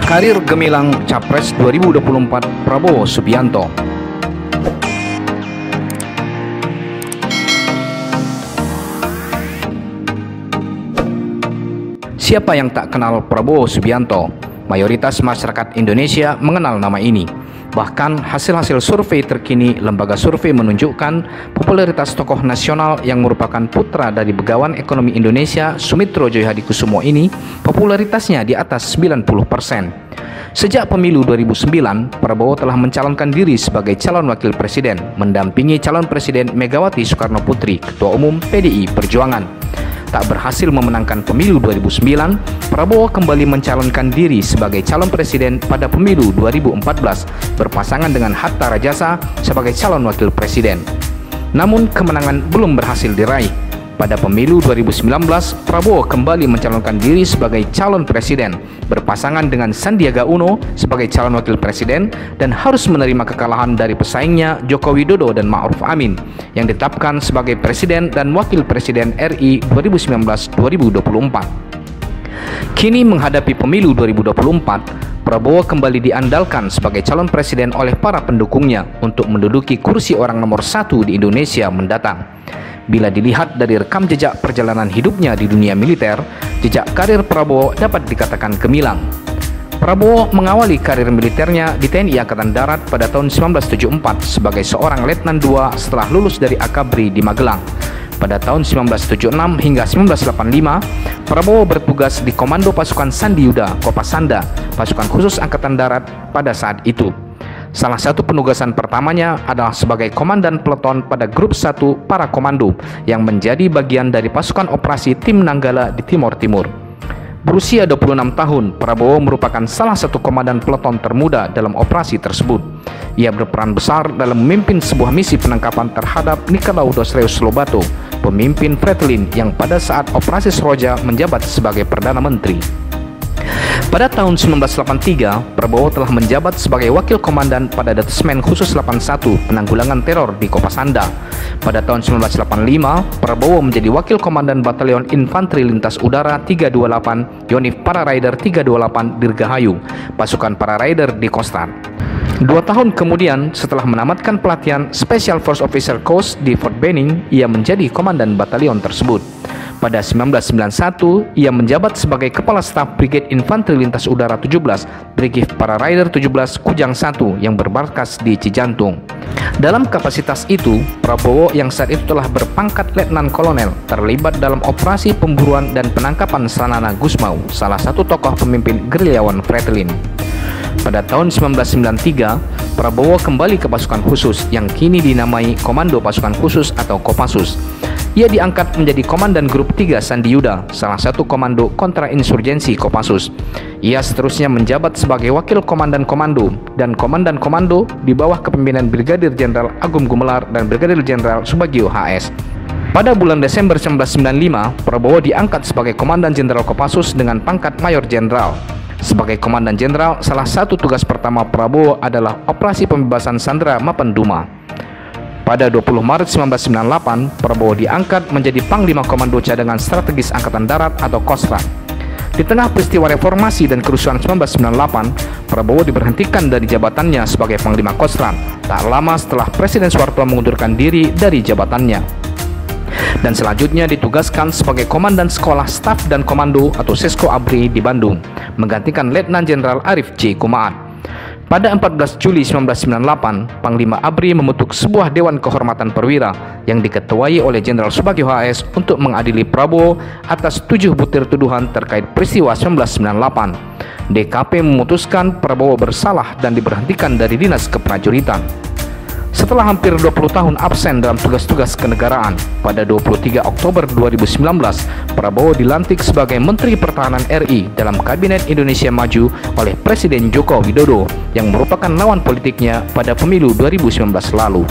Karir gemilang Capres 2024 Prabowo Subianto. Siapa yang tak kenal Prabowo Subianto? Mayoritas masyarakat Indonesia mengenal nama ini. Bahkan hasil-hasil survei terkini lembaga survei menunjukkan popularitas tokoh nasional yang merupakan putra dari Begawan Ekonomi Indonesia Sumitro Djojohadikusumo ini popularitasnya di atas 90%. Sejak pemilu 2009, Prabowo telah mencalonkan diri sebagai calon wakil presiden, mendampingi calon presiden Megawati Soekarno Putri, Ketua Umum PDI Perjuangan. Tak berhasil memenangkan pemilu 2009, Prabowo kembali mencalonkan diri sebagai calon presiden pada pemilu 2014 berpasangan dengan Hatta Rajasa sebagai calon wakil presiden. Namun kemenangan belum berhasil diraih. Pada pemilu 2019, Prabowo kembali mencalonkan diri sebagai calon presiden berpasangan dengan Sandiaga Uno sebagai calon wakil presiden dan harus menerima kekalahan dari pesaingnya Joko Widodo dan Ma'ruf Amin yang ditetapkan sebagai presiden dan wakil presiden RI 2019-2024. Kini menghadapi pemilu 2024, Prabowo kembali diandalkan sebagai calon presiden oleh para pendukungnya untuk menduduki kursi orang nomor 1 di Indonesia mendatang. Bila dilihat dari rekam jejak perjalanan hidupnya di dunia militer, jejak karir Prabowo dapat dikatakan gemilang. Prabowo mengawali karir militernya di TNI Angkatan Darat pada tahun 1974 sebagai seorang letnan 2 setelah lulus dari Akabri di Magelang. Pada tahun 1976 hingga 1985, Prabowo bertugas di Komando Pasukan Sandi Yuda, Kopasanda, pasukan khusus Angkatan Darat pada saat itu. Salah satu penugasan pertamanya adalah sebagai komandan peleton pada grup 1 para komando yang menjadi bagian dari pasukan operasi Tim Nanggala di Timor Timur. Berusia 26 tahun, Prabowo merupakan salah satu komandan peleton termuda dalam operasi tersebut. Ia berperan besar dalam memimpin sebuah misi penangkapan terhadap Nikolaus Reus Lobato, pemimpin Fretilin yang pada saat operasi Seroja menjabat sebagai Perdana Menteri. Pada tahun 1983, Prabowo telah menjabat sebagai wakil komandan pada Detesmen Khusus 81 Penanggulangan Teror di Kopasanda. Pada tahun 1985, Prabowo menjadi wakil komandan Batalion Infanteri Lintas Udara 328 Yonif Para Rider 328 Dirgahayu, pasukan Para Rider di Kostrad. 2 tahun kemudian, setelah menamatkan pelatihan Special Force Officer Course di Fort Benning, ia menjadi komandan batalion tersebut. Pada 1991, ia menjabat sebagai Kepala Staf Brigade Infanteri Lintas Udara 17, Brigif Para Rider 17 Kujang 1 yang bermarkas di Cijantung. Dalam kapasitas itu, Prabowo yang saat itu telah berpangkat Letnan Kolonel terlibat dalam operasi pemburuan dan penangkapan Sanana Gusmau, salah satu tokoh pemimpin gerilyawan Fretilin. Pada tahun 1993, Prabowo kembali ke pasukan khusus yang kini dinamai Komando Pasukan Khusus atau Kopassus. Ia diangkat menjadi Komandan Grup 3 Sandi Yuda, salah satu komando kontra-insurgensi Kopassus. Ia seterusnya menjabat sebagai Wakil Komandan Komando dan Komandan Komando di bawah kepemimpinan Brigadir Jenderal Agung Gumelar dan Brigadir Jenderal Subagio HS. Pada bulan Desember 1995, Prabowo diangkat sebagai Komandan Jenderal Kopassus dengan pangkat Mayor Jenderal. Sebagai Komandan Jenderal, salah satu tugas pertama Prabowo adalah operasi pembebasan sandera Mapenduma. Pada 20 Maret 1998, Prabowo diangkat menjadi Panglima Komando Cadangan Strategis Angkatan Darat atau Kostrad. Di tengah peristiwa reformasi dan kerusuhan 1998, Prabowo diberhentikan dari jabatannya sebagai Panglima Kostrad tak lama setelah Presiden Soeharto mengundurkan diri dari jabatannya. Dan selanjutnya ditugaskan sebagai Komandan Sekolah Staf dan Komando atau Sesko Abri di Bandung, menggantikan Letnan Jenderal Arif J. Kumaat. Pada 14 Juli 1998, Panglima Abri membentuk sebuah Dewan Kehormatan Perwira yang diketuai oleh Jenderal Subagio HS untuk mengadili Prabowo atas 7 butir tuduhan terkait peristiwa 1998. DKP memutuskan Prabowo bersalah dan diberhentikan dari dinas keprajuritan. Setelah hampir 20 tahun absen dalam tugas-tugas kenegaraan, pada 23 Oktober 2019, Prabowo dilantik sebagai Menteri Pertahanan RI dalam Kabinet Indonesia Maju oleh Presiden Joko Widodo yang merupakan lawan politiknya pada pemilu 2019 lalu.